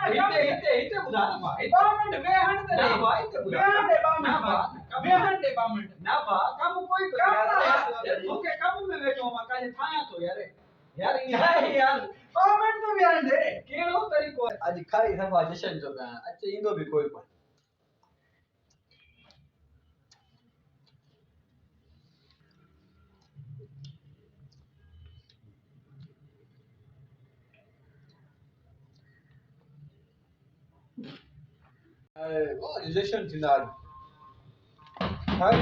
हिते बुधा ना बा बामंड वेहण दे ना बा हिते बुधा वेहण दे बामंड ना बा वेहण दे बामंड ना बा कम कोई ओके कम में वेठो मा काजे थाया तो यार यार बामंड तो वेहण दे केड़ो तरीको आज खाई सभा जशन जो अच्छे इंदो भी कोई कोई वो जशन थींदा हाय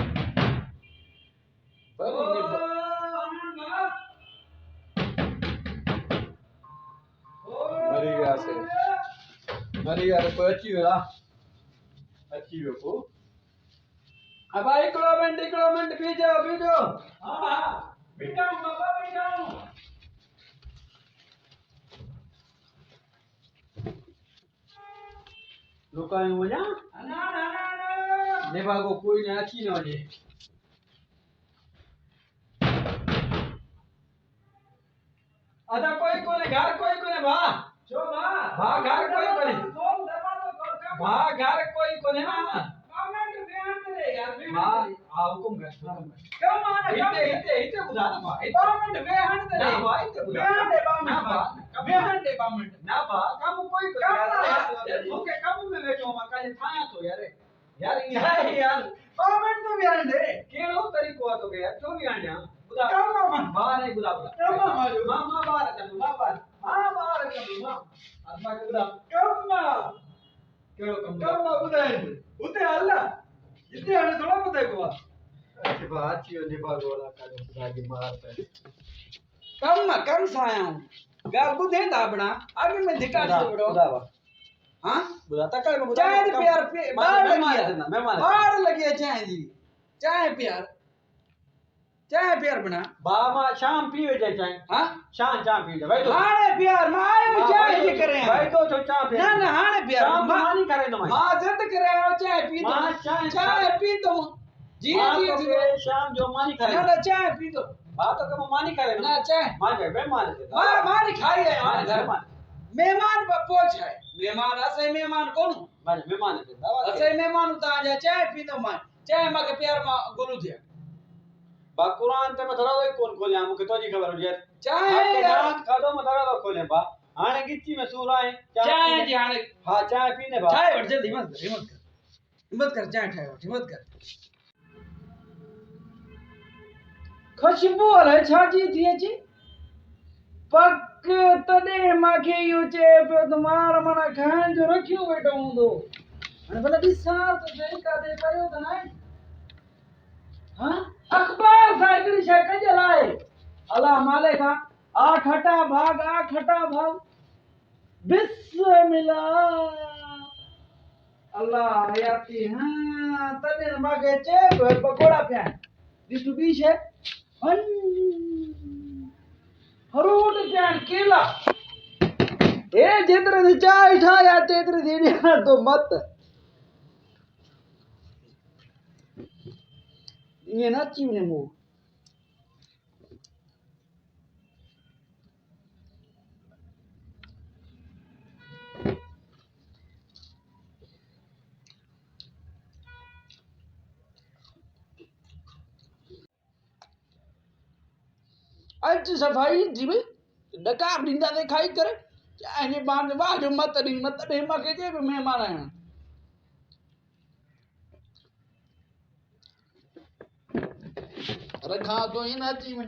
मरी गया कोई अच्छी हो अब एक मिनट पी जाओ हां हां बेटा बाबा बेटा लोकाई हो जा ना नेबा को कोई ने अच्छी न वजे अदा कोई कोने घर कोई कोने भा जो भा घर कोई कोने फोन दबा दो भा घर कोई कोने ना कमेंट बयान दे यार हां हुकुम कर कम आना हिते बुधा ना भा कमेंट बयान दे ना भा हिते बुधा बयान दे बामंड ना भा कम कोई ओके कम में बैठो मा काजे थाया तो यार कमेंट तो बयान दे केड़ो तरीको तो के यार जो भी आण्या बुधा कम भा नहीं बुधा मामा बार कर बाबा हां बार कर मां आत्मा के बुधा कम केड़ो कम बुधा उते हल्ला इते हने थोड़ा बुधा को अच्छे बात छियो नेबा गोला का बुधा की मार पे कम साया गाल बुधे दाबड़ा आगे में धिका छोड़ो बुधा हां बुधा तकर को बुधा चाय प्यार बाहर लगी चाय जी चाय प्यार बना बाबा शाम पीवे जाए चाय हां शाम पी जा भाई तो हाने प्यार माए चाय जी करे भाई तो चाय पी ना हाने प्यार मानी करे तो मां जिद करे चाय पी तो चाय पी तो जी शाम जो मानी करे ना चाय पी तो बात तो कम मानी करे ना चाय माने मेहमान मानी खाई है हमारे घर में मेहमान पहुंच है मेहमान असे मेहमान कौन माने मेहमान असे मेहमान ता जा चाय पी तो मां चाय मके प्यार मा गोलू दिया बा कुरान ते मथरा वही कौन खोले हमके तो जी खबर हो जाए चाय खादो मथरा तो खोले बा हाने गिच्ची में सूरा है चाय जी हाने हां चाय पीने बा चाय हट जल्दी हिम्मत कर चाय ठाए हिम्मत कर खुशबू है छाजी थी जी पक तदे माखे यू चे पे तुम्हार मना खान जो रखियो बेटो हुंदो अने भला दिसा तो सही का दे कयो त ना हां अखबार साइकिल शक जलाए अल्लाह मालिका आ खटा भाग बिस्मिल्लाह अल्लाह हयाती हां तने मागे चे पकोड़ा पे दिसु बीच है हरोड प्यान केला ए जेतरे से चाय ठाया तेतरे देनिया तो मत ये ना चीने मु आज सफाई जी में डकार दिंदा दे खाई करे चाहे बांध वाह जो मत दे मके जे मेहमान आया रखा तो ये ना जी में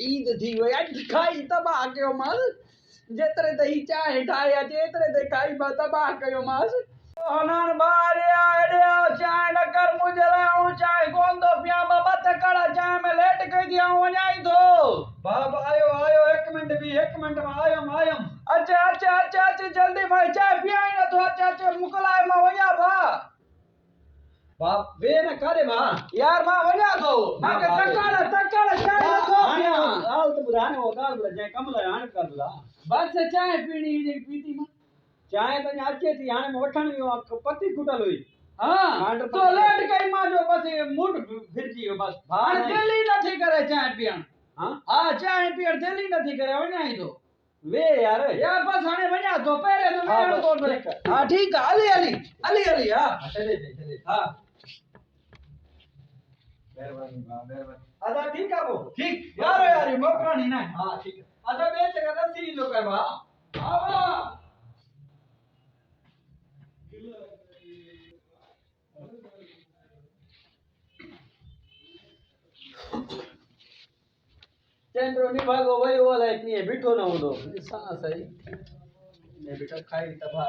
ईद थी वई आज खाई तबाह कयो माल जेतरे दही चाय ठाया जेतरे दे खाई बा तबाह कयो माल हनन बारिया एडिया चाय न कर मुझे लाऊं चाय कौन दो पिया बाबा तकड़ा चाय में लेट के दिया वनाई दो बाबा आयो एक मिनट में आयम अच्छा जल्दी भाई चाय पियाई ना तो अच्छा मुकलाए मा वया बा बाप वे न करे बा यार मा वया दो मा के तकड़ा चाय न दो पिया आल तो बुधाने वो गाल बुधा जाए कमला हान कर बुधा बस चाय पीनी जे पीती मा चाय तो अच्छे थी हाने में वठण वियो पत्ती फुटल हुई हां तो लेट गई मां जो बस मूड फिर जी बस हां दिल्ली न थी करे चाय पियण हां चाय पियण दिल ही नथी करे वणा ही तो वे यार बस हाणे वणा तो पहिरे तो मैं कोन ब्रेक हां ठीक है अली हां चले हां मेहरबानी अदा ठीक है वो ठीक यार ये मौका नहीं ना हां ठीक है अदा बेच कर रसी लो कर बा हां चंद्रो नी भागो वही वाला इतनी है बिठो ना हो दो सा सही मैं बेटा खाई तबा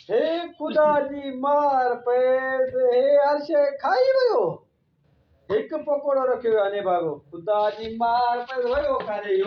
हे खुदा जी मार पैस हे अर्शे खाई वयो एक पकोड़ो रखियो अने भागो खुदा जी मार पैस वयो कादे